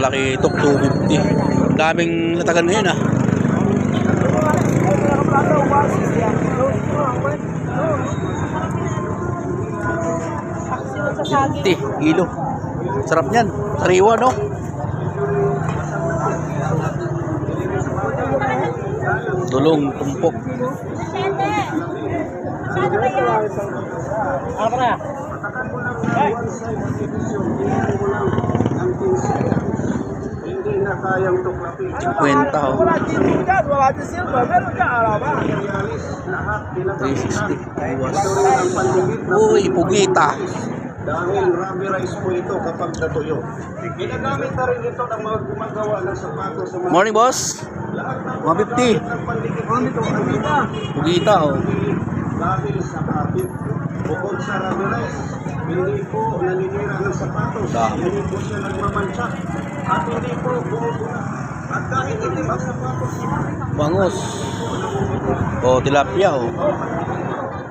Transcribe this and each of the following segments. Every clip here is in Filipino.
malalaki ito, 250. Daming latagan ngayon ah. 50 kilo. Sarap niyan. Sariwa, no? Dulong, tumpok. Ano na? Hindi na kayang tuklapin. 50 oh. Lahat 360. Iwas. ng pandigit na Uy, pugita. dahil rubberized po ito kapag natuyo. Ginagamit na rin ito ng mga gumagawa ng sapatos sa mga Morning, boss. lahat ng Mga 50. ng pandigit nito ay ito. Pugita oh. Dahil sa kapit, bukod sa rubberized, hindi po naninira ng sapatos, Dami. hindi po siya nagmamansya, at hindi po bumubula. At kahit hindi ang sapatos, Bangus. Oh, tilapia oh.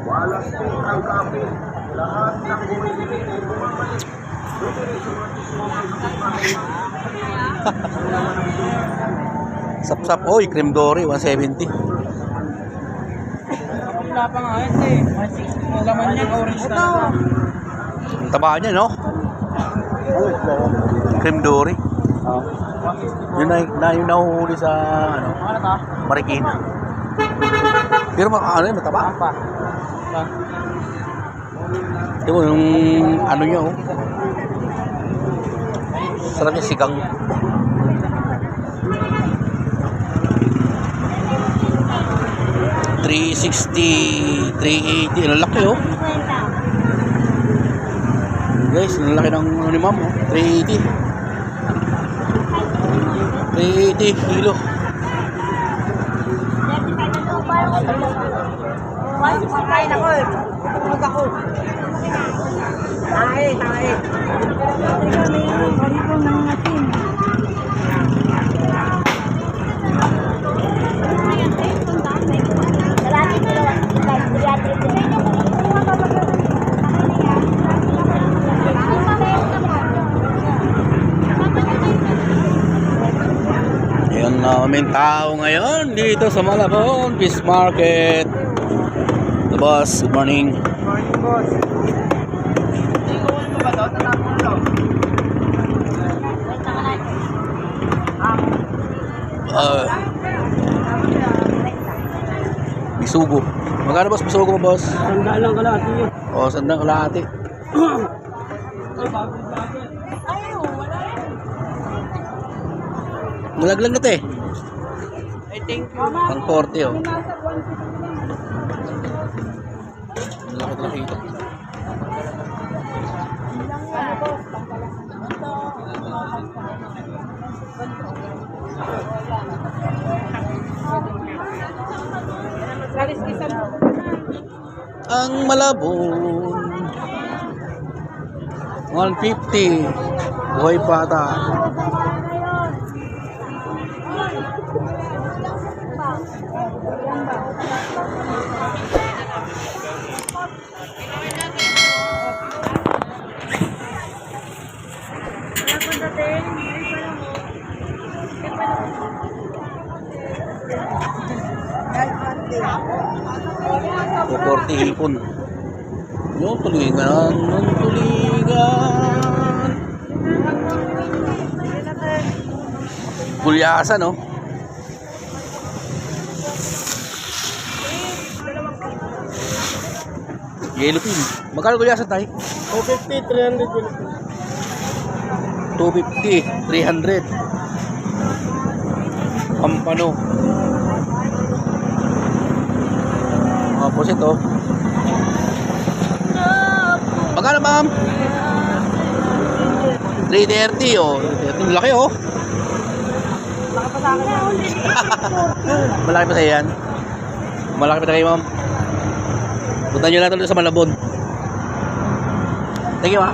walas po ang kapit. Lahat ng bumibili ay bumabalik. Bumili sa mga tismosan ng kapitbahay. Sap-sap. Oy, cream dory, 170. Wala pa nga yun eh. Ang laman niya, orange na. Ang taba niya, no? Cream dory. Yun na yung nahuhuli sa ano, Ano ka? Marikina. Pero ano yun, mataba. Pa. Ito yung ano niya, oh. Sarap niya, sigang. $360, $380. Ang laki, oh. Guys, ang laki ng ano ni ma'am, oh. $380. $380 kilo. Kain ako eh. Tulog ako. Tae. Marito ng atin. Ayan na kaming tao ngayon dito sa Malabon Fish Market. The boss, good morning. Morning, boss. Tingnan mo ba daw? Tatapon daw. Bisugo. Magkano boss bisugo mo, boss? Sandaan lang kalahati yun. O, sandang kalahati. Malaglag na te. Ay, thank you. Pang 40 oh. Malaki ito. Ang Malabon 150 buhay pata. Kukorte hipon. Yung tulingan. Bulyasa, no? Yellowfin. Magkano bulyasa tayo? 250, 300 yun. 250, 300. Pampano. Tapos ito. Magkano, ma'am? 330 oh. 330. Laki oh. Malaki pa sa yan. Malaki pa tayo, ma'am. Punta nyo lang sa Malabon. Thank you, ha.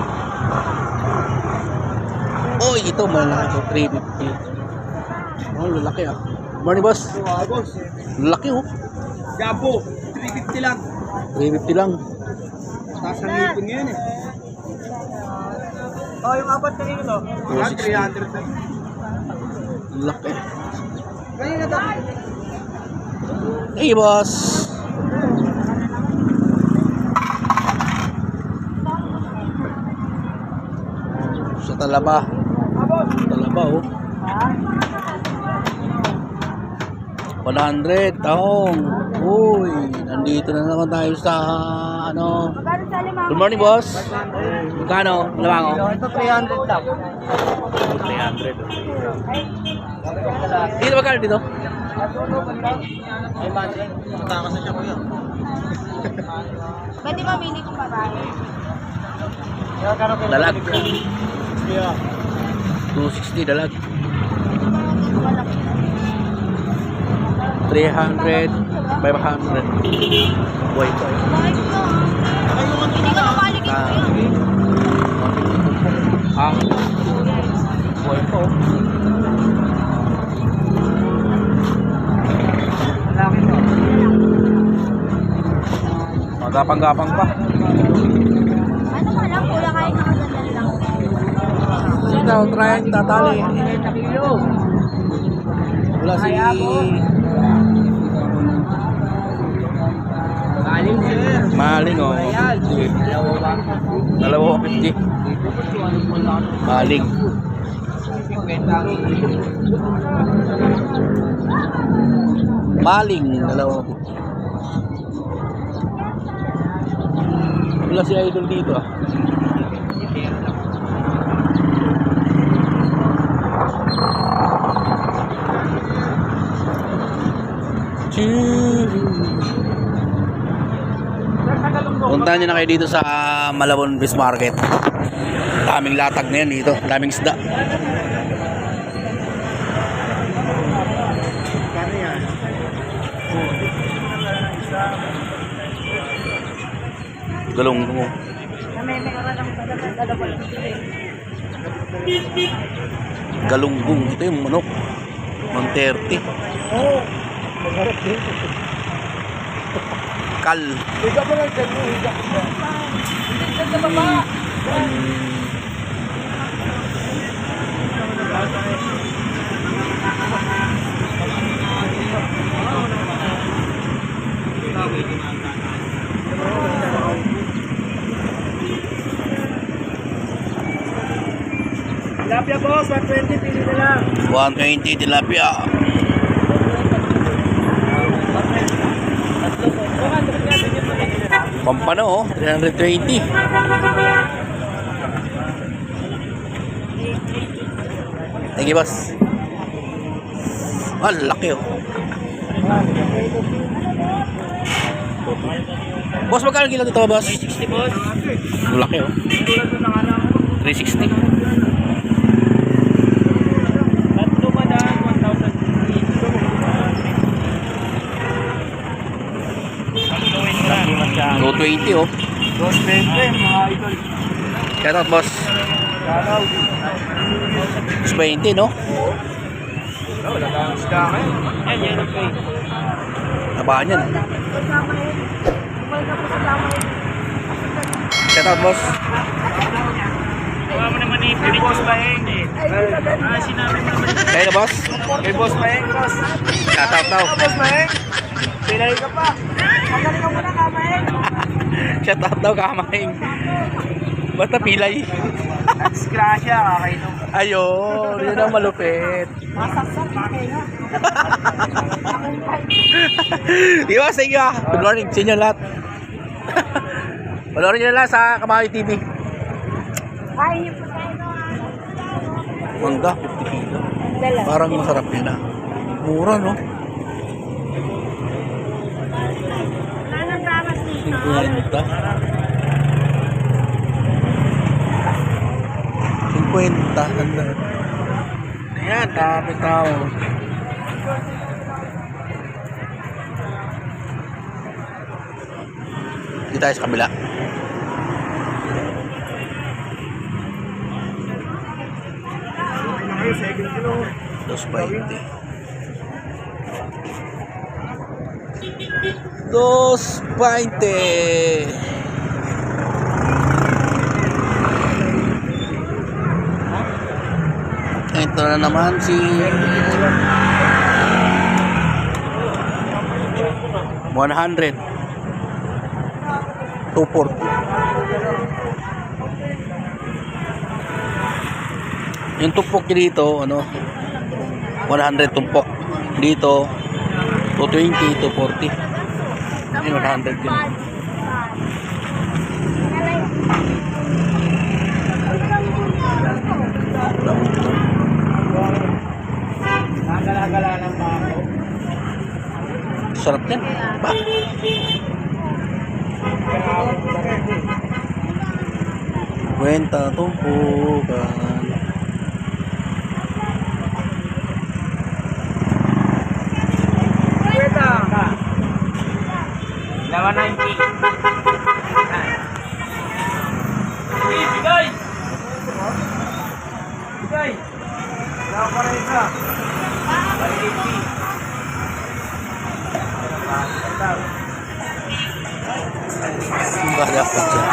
Oh, ito malaki to. 350. Oh, lalaki ah. Morning, boss. Boss. Laki oh. Jabo, 350 lang. 350 lang. Taas ang ngipin ngayon eh. Oh, yung apat kanina to. 260. 300 lang. Laki. Hey, boss. Sa talaba. Talaba, oh. 100 taong. Uy, nandito na naman tayo sa ano. Magkano sa limang? Good morning, boss. Magkano? Lamango? Ito 300 lang. 300. Dito magkano dito? Ay, man. Matakas na siya, kuya. Pwede mamili kung babae. Dalag. Yeah. 260 dalag. 300, 500. Buhay ko. Bakit ko? Hindi ka mabalik ito. Buhay ko. Laki to. Magapang-gapang pa. Ano ka lang? Kuya kain nakaganda lang. Sino, try, tatali. Wala si... Galing, sir. Maling, oh. Ayan. 250. Maling. Maling, 250. Wala si Idol dito, ah. Puntahan nyo na kayo dito sa Malabon Fish Market. Daming latag na yan dito. Daming isda. Galunggong. Galunggong. Ito yung manok. 130. Kal. Higa mo lang, sir. Higa. Higa sa baba. Tilapia, boss. 120, pili na lang. 120 tilapia. Pampano, oh, 320. Thank you, boss. Ah, laki, oh. Boss, magkano kilo dito, boss? 360, boss. Laki, oh. 360. Tatlo ba daan? 220, oh. 220, mga idol. Shout out, boss. Kalaw. 20, no? Wala kang isda kayo. Yan, yan ang pay. Tabaan yan. Shout out, boss. Huwag mo naman kay Boss Baeng. Sinabi mo naman. Kayo na, boss? Kay Boss Baeng, boss. Shout out daw. Boss Baeng. Pilay ka pa. Magaling ka muna, Kamaeng. Shout out daw, Kamaeng. Basta pilay. Disgrasya, kakainom. Ayun, yun ang malupit. Masaksak na kayo. Di ba, sige ah. Good morning sa inyo lahat. Panoorin nyo na lang sa Kamawi TV. Ay, niyo po tayo. Mangga, 50 kilo. Dala. Parang masarap yun ah. Mura, no? Wala nang ramas dito. 50. Ayan, tapos tao. Dito tayo sa kabila. Dos 20. Dos 20. Ito na naman si 100. 240. Yung tumpok niya dito, ano, 100 tumpok. Dito, 220, 240. Yung 100 yun. Nagala-gala lang ba ako? Sarap yan. Ba? Kwenta tumpukan. Kwenta ka. 190. Bigay! Bigay! Wala pa rin ka. 180. Bahala pa dyan.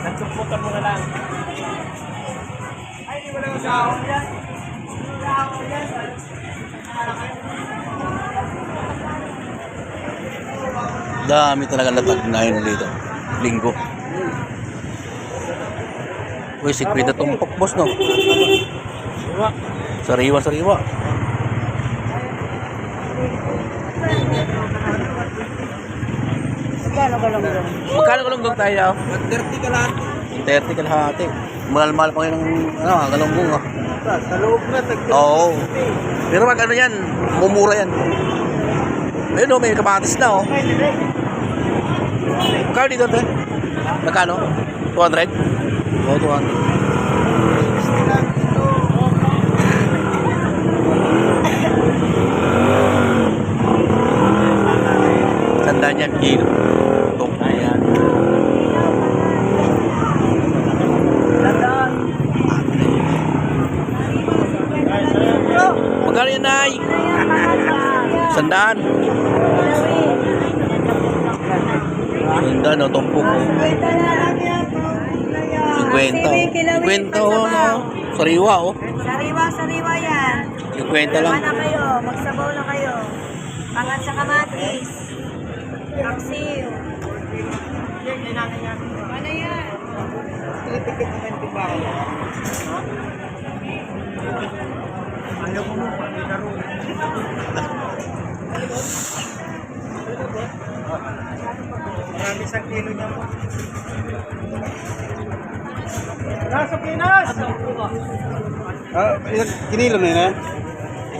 Nagtumpukan mo na lang. Ay, di mo lang sa ako yan. Dami talaga latag ngayon dito. Linggo. Uy, si Kwenta tumpok, boss, no? Sariwa, sariwa. Magkano galunggong tayo? 30 ka lang. 30 kalahati. Mahal-mahal pa ngayon ng ano, galunggong, ah. Sa loob na, Oo. Pero pag ano yan, mumura yan. Ayun, may kamatis na, oh. Magkano dito, te? Magkano? 200? Oo, 200. Tandaan yan, kilo. Itong ayan. Magkano yan, Nay? Sandaan. Sandaan, no? Tumpok. 50. 50, oh. Sariwa, oh. Sariwa yan. 50 lang. Dalawa na kayo, magsabaw na kayo. Pangat sa kamatis. Aksiw. Ano yan? Ayaw mo mo, pagkaro. Marami sa kilo niya po. Nasa Pinas! Kinilo na yun,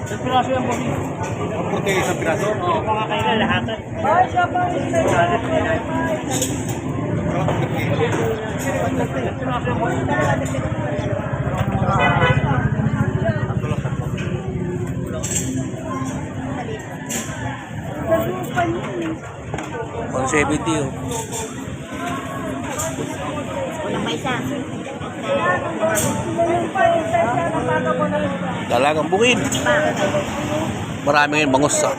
Sa piraso yan po. Ang puti isang piraso. Oo, mga kailan lahat. Ay, siya pa rin. Pang 70, oh. Unang may isa. Dalagang bukid. Marami ngayon bangus, ah.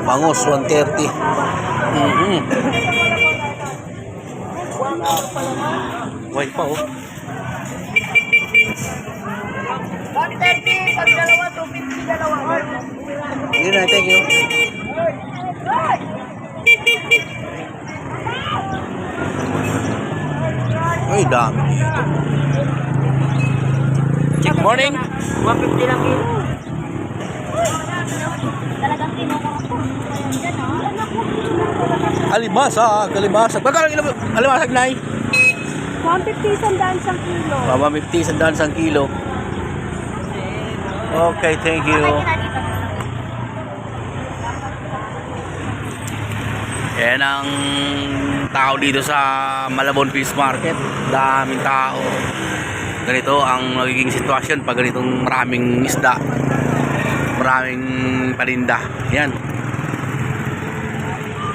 Bangus, 130. White pa, oh. 130, pag dalawa, 250 dalawa. Hindi na, thank you. Ay, dami dito. Good morning. 150 lang kilo. Talagang kinuha ko. Diyan, oh. Alibasag, alibasag. Magkano kilo? Alibasag, Nay? 150 sandaan siyang kilo. 150, sandaan sang kilo. Okay, thank you. Yan ang tao dito sa Malabon Fish Market. Daming tao. Ganito ang nagiging sitwasyon pag ganitong maraming isda. Maraming paninda. Yan.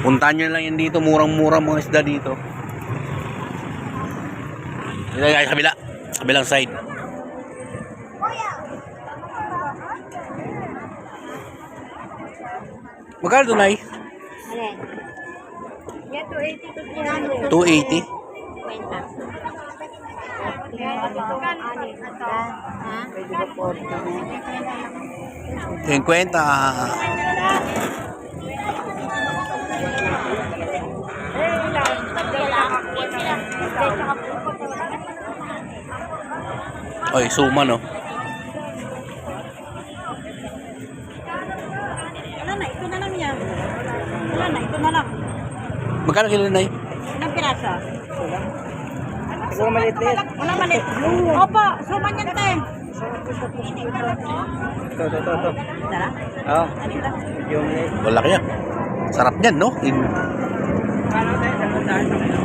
Puntahan nyo lang yan dito. Murang-murang mga isda dito. Dito guys, kabila. Kabilang side. Magkano ito, Nay? Alin? Yan, 280 to 300. 280. Kwenta. Oy, suma no. Wala na, ito na lang yan. Wala na, ito na lang. Magkano kilo na Ilang piraso? Siguro maliit din. Wala mali. Opo, suman yan, te. Ito. Tara, Oo. ano ito? Yung Wala kaya. Sarap niyan, no? Paano tayo? Sa daan sa kilo?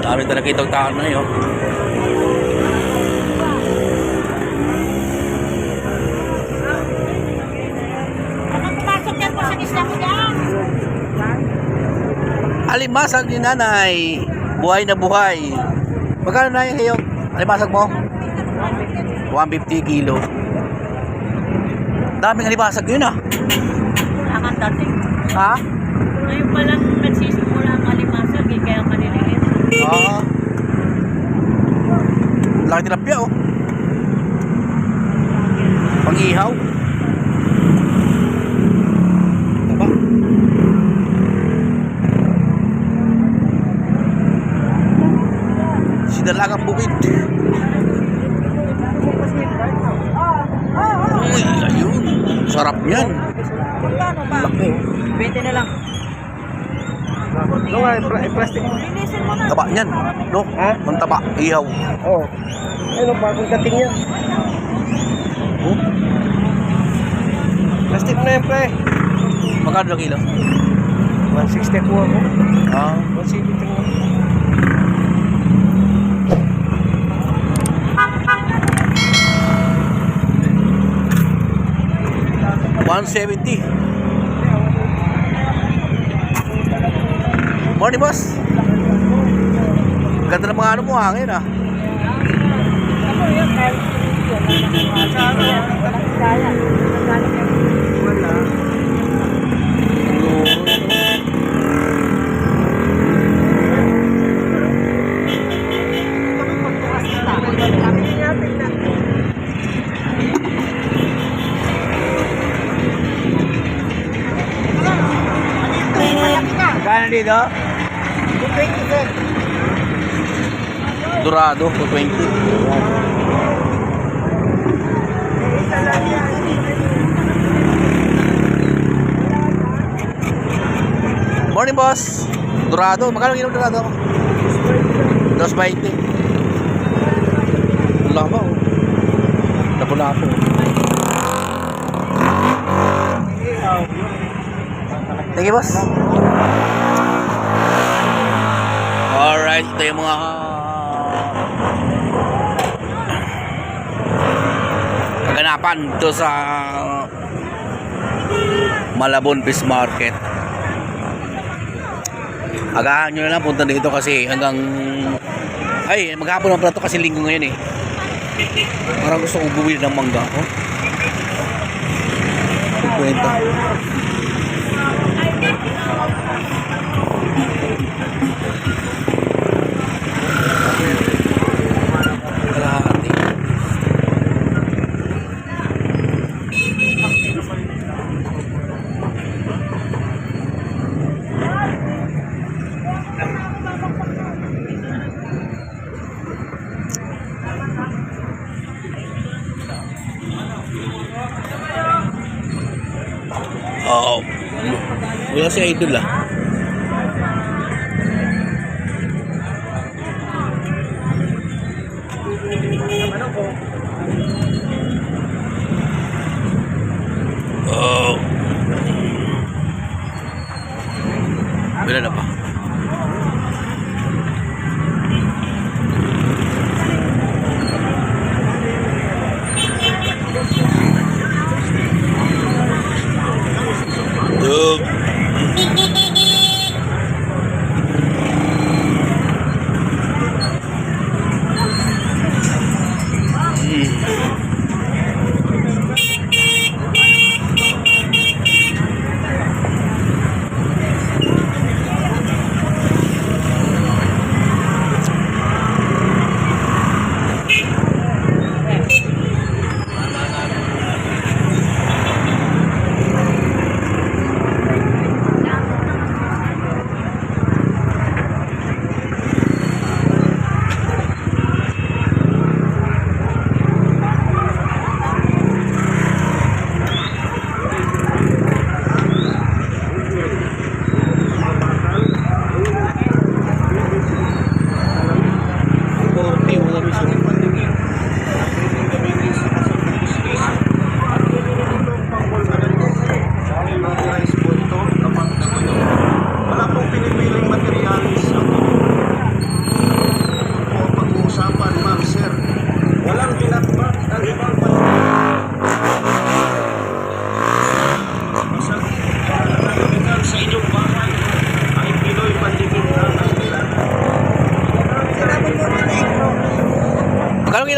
Dami talaga itong tao na yun. Anong pumasok yan po sa isla ko yan? Alimasag ni nanay. Buhay na buhay. Magkano na yun ngayon? Alimasag mo? 150 kilo. Daming alimasag yun ah. Ang dating. Ha? Ngayon pa lang nagsisimula ang malimasag, eh, kaya maliliit. Oo. Laki tilapia oh. Pang-ihaw. Taba. Sinalagang bukid. Uy, ayun. Sarap yan. Laki oh. 20 na lang. Plastic. Linisin mo na. Taba niyan. No? Ha? Ang taba. Ihaw. Oo. Ayun, bagong dating yan. Oh. Plastic na yan, pre. Magkano na kilo? 160 po ako. Ah. 170 mo. $170. Morning, boss. Ganda ng mga ano mo, hangin ah. Magkano dito? Dorado, 220. Morning, boss. Dorado, magkano kilo dorado? 220. Wala ba oh. Lapo-lapo. Thank you, boss. Alright, ito yung mga kaganapan dito sa Malabon Fish Market. Agahan nyo na lang, punta dito kasi hanggang ay, maghapon ang plato kasi linggo ngayon eh. Parang gusto kong bumili ng mangga oh. 50. Kalahati. Oo. Wala si Idol ah. Oh. Wala na pa.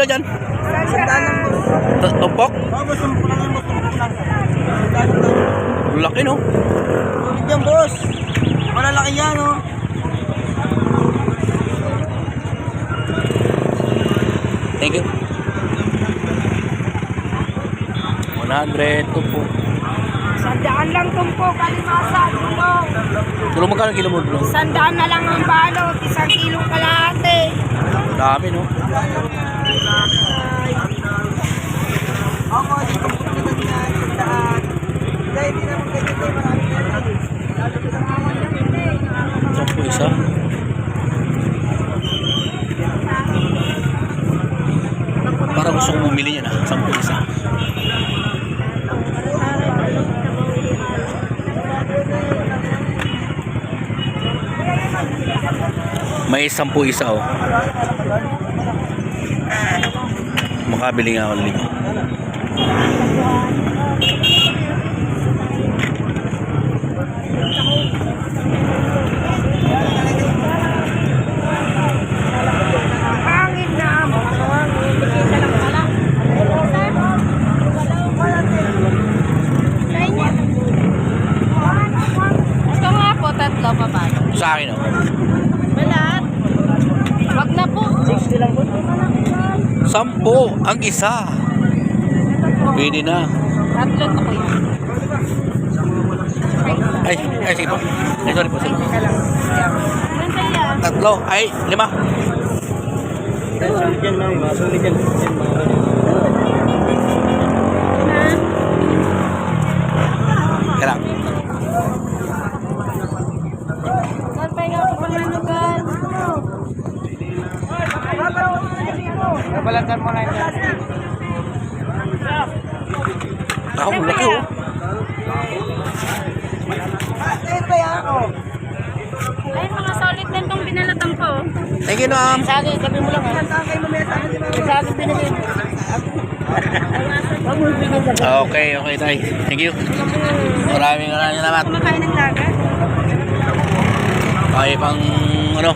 kilo dyan? Sandaan lang boss. Tumpok? Boss, tumpok lang. Laki, no? Ulit yan boss. Malalaki yan oh. Thank you. 100 tumpok. Sandaan lang tumpok, kalimasan, tulong. Tulong magkano kilo mo? Tulong? Sandaan na lang ang balot, 1 kilong kalahati. Dami, no? Ako, di tumpok na ganyan, sandaan. Dahil di naman ganyan tayo, marami na rin. Sampu isa. Parang gusto kong bumili niya na. Sampu isa. May 10 isa, oh. Makabili nga ako ng 5. Hangin na, mga hangin. Bigyan lang pala. Ito nga po, 3 pa ba? Sa akin, oh. Balat. Wag na po. 60 lang po. 10 ang isa. Pwede na. 3 to ko yun. Ay, sige po. Ay, sorry po. Sorry. Ganda yan. 3. Ay, 5. Sulit yan, ma'am. Sulit yan. Kailang. Saan nga po pang nanugan? Balatan mo na yun. Ako, laki, oh. Ito yan. Ay, mga solid din itong binalatan ko. Thank you, ma'am. Sa akin, sabi mo lang ha. Sa akin binigay. Huwag mo bigyan sa Okay, tay. Thank you. Maraming salamat. Kumakain ng dagat. Okay, pang ano?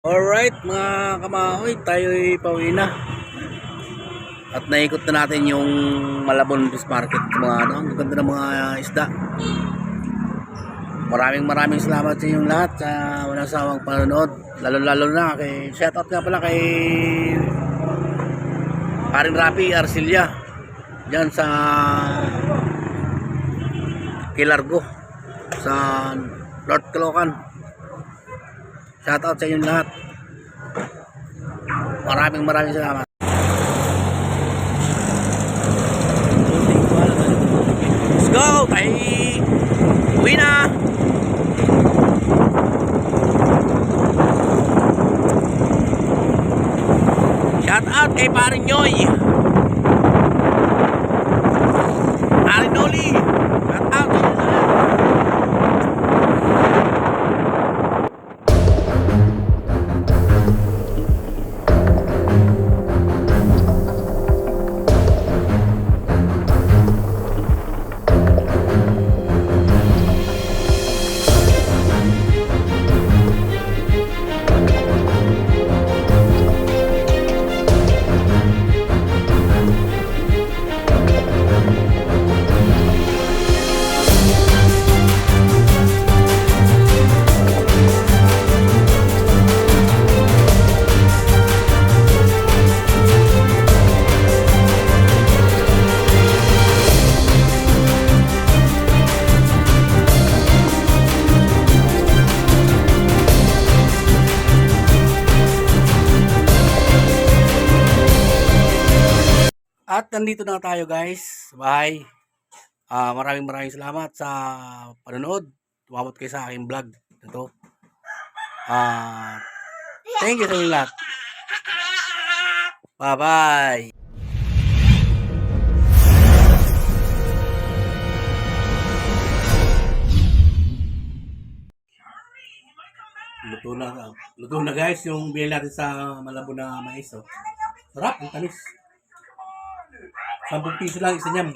Alright, mga kamahoy, tayo'y pauwi na. At naikot na natin yung Malabon Fish Market, mga ano, ang ganda ng mga isda. Maraming salamat sa inyong lahat sa walang sawang panonood. Lalo na kay shoutout nga pala kay Paring Rapi Arcilia diyan sa Kilargo sa North Caloocan. Shoutout sa inyong lahat. Maraming salamat. Let's go! Tayo uwi na! Shout out kay Paring Nyoy. Paring Noli. Shout out. At nandito na tayo guys. Bye. Maraming salamat sa panonood. Tumabot kayo sa aking vlog. Ito. Thank you sa inyo lahat. Bye-bye. Luto na guys yung binili natin sa Malabon na mais. Oh. Sarap, ang tamis. 10 piso lang isa niyan.